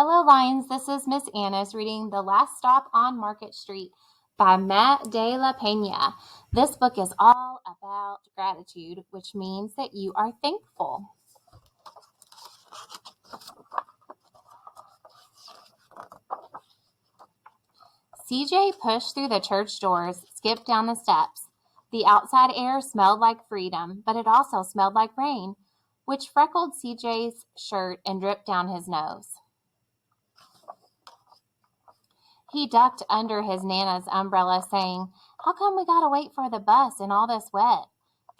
Hello, Lions. This is Miss Annis reading The Last Stop on Market Street by Matt de la Pena. This book is all about gratitude, which means that you are thankful. CJ pushed through the church doors, skipped down the steps. The outside air smelled like freedom, but it also smelled like rain, which freckled CJ's shirt and dripped down his nose. He ducked under his Nana's umbrella, saying, "How come we gotta wait for the bus in all this wet?"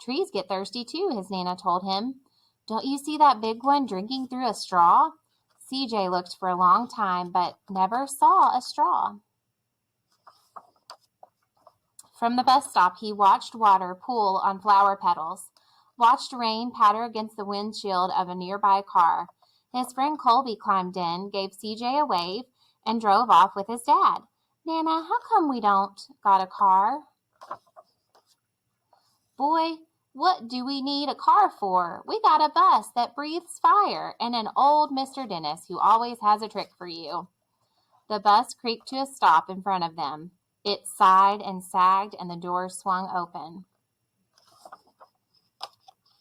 "Trees get thirsty too," his Nana told him. "Don't you see that big one drinking through a straw?" CJ looked for a long time, but never saw a straw. From the bus stop, he watched water pool on flower petals, watched rain patter against the windshield of a nearby car. His friend Colby climbed in, gave CJ a wave, and drove off with his dad. "Nana, how come we don't got a car?" "Boy, what do we need a car for? We got a bus that breathes fire and an old Mr. Dennis who always has a trick for you." The bus creaked to a stop in front of them. It sighed and sagged, and the doors swung open.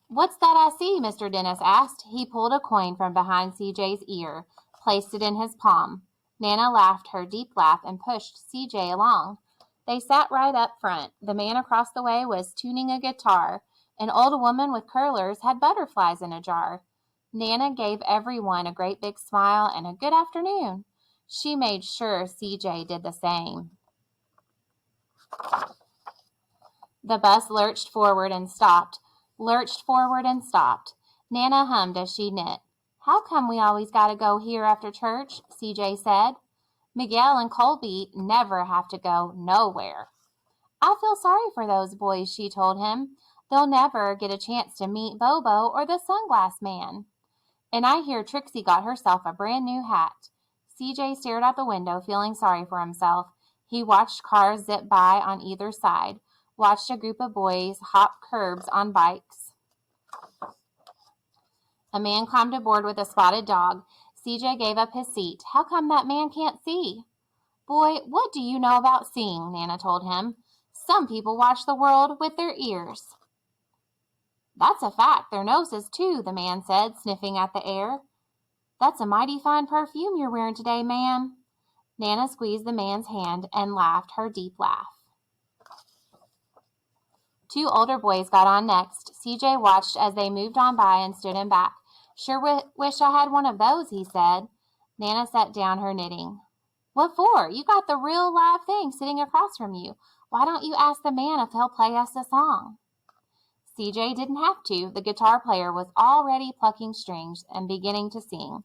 "What's that I see?" Mr. Dennis asked. He pulled a coin from behind CJ's ear, placed it in his palm. Nana laughed her deep laugh and pushed CJ along. They sat right up front. The man across the way was tuning a guitar. An old woman with curlers had butterflies in a jar. Nana gave everyone a great big smile and a good afternoon. She made sure CJ did the same. The bus lurched forward and stopped, lurched forward and stopped. Nana hummed as she knit. "How come we always gotta go here after church?" CJ said. "Miguel and Colby never have to go nowhere." "I feel sorry for those boys," she told him. "They'll never get a chance to meet Bobo or the Sunglass Man." "And I hear Trixie got herself a brand new hat." CJ stared out the window, feeling sorry for himself. He watched cars zip by on either side, watched a group of boys hop curbs on bikes. A man climbed aboard with a spotted dog. CJ gave up his seat. "How come that man can't see?" "Boy, what do you know about seeing?" Nana told him. "Some people watch the world with their ears." "That's a fact, their noses too," the man said, sniffing at the air. "That's a mighty fine perfume you're wearing today, ma'am." Nana squeezed the man's hand and laughed her deep laugh. Two older boys got on next. CJ watched as they moved on by and stood him back. "Sure wish I had one of those," he said. Nana set down her knitting. "What for? You got the real live thing sitting across from you. Why don't you ask the man if he'll play us a song?" CJ didn't have to. The guitar player was already plucking strings and beginning to sing.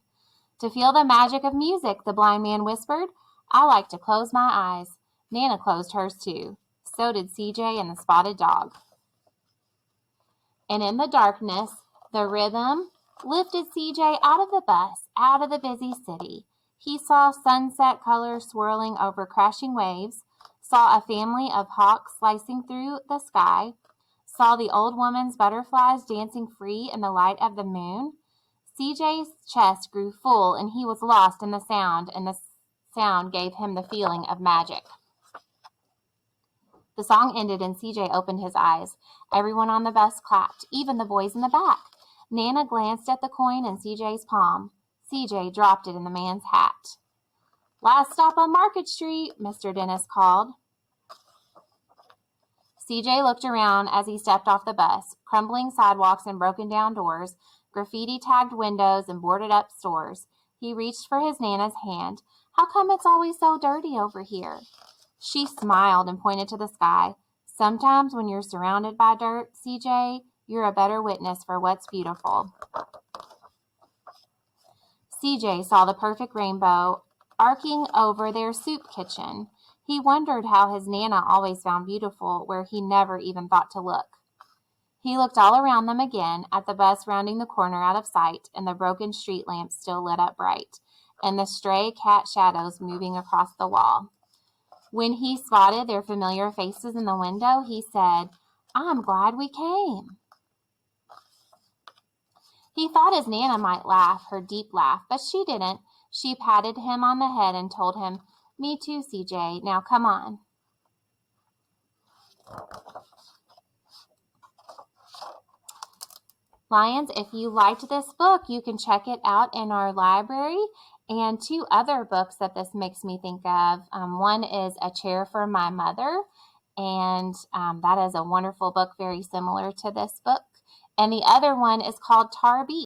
"To feel the magic of music," the blind man whispered. "I like to close my eyes." Nana closed hers too. So did CJ and the spotted dog. And in the darkness, the rhythm lifted CJ out of the bus, out of the busy city. He saw sunset colors swirling over crashing waves, saw a family of hawks slicing through the sky, saw the old woman's butterflies dancing free in the light of the moon. CJ's chest grew full, and he was lost in the sound, and the sound gave him the feeling of magic. The song ended and CJ opened his eyes. Everyone on the bus clapped, even the boys in the back. Nana glanced at the coin in CJ's palm. CJ dropped it in the man's hat. "Last stop on Market Street," Mr. Dennis called. CJ looked around as he stepped off the bus. Crumbling sidewalks and broken down doors, graffiti-tagged windows and boarded-up stores. He reached for his Nana's hand. "How come it's always so dirty over here?" She smiled and pointed to the sky. "Sometimes when you're surrounded by dirt, CJ, you're a better witness for what's beautiful." CJ saw the perfect rainbow arcing over their soup kitchen. He wondered how his Nana always found beautiful where he never even thought to look. He looked all around them again, at the bus rounding the corner out of sight, and the broken street lamps still lit up bright, and the stray cat shadows moving across the wall. When he spotted their familiar faces in the window, he said, "I'm glad we came." He thought his Nana might laugh, her deep laugh, but she didn't. She patted him on the head and told him, "Me too, CJ. Now come on." Lions, if you liked this book, you can check it out in our library. And two other books that this makes me think of. One is A Chair for My Mother, and that is a wonderful book, very similar to this book. And the other one is called Tar Beach.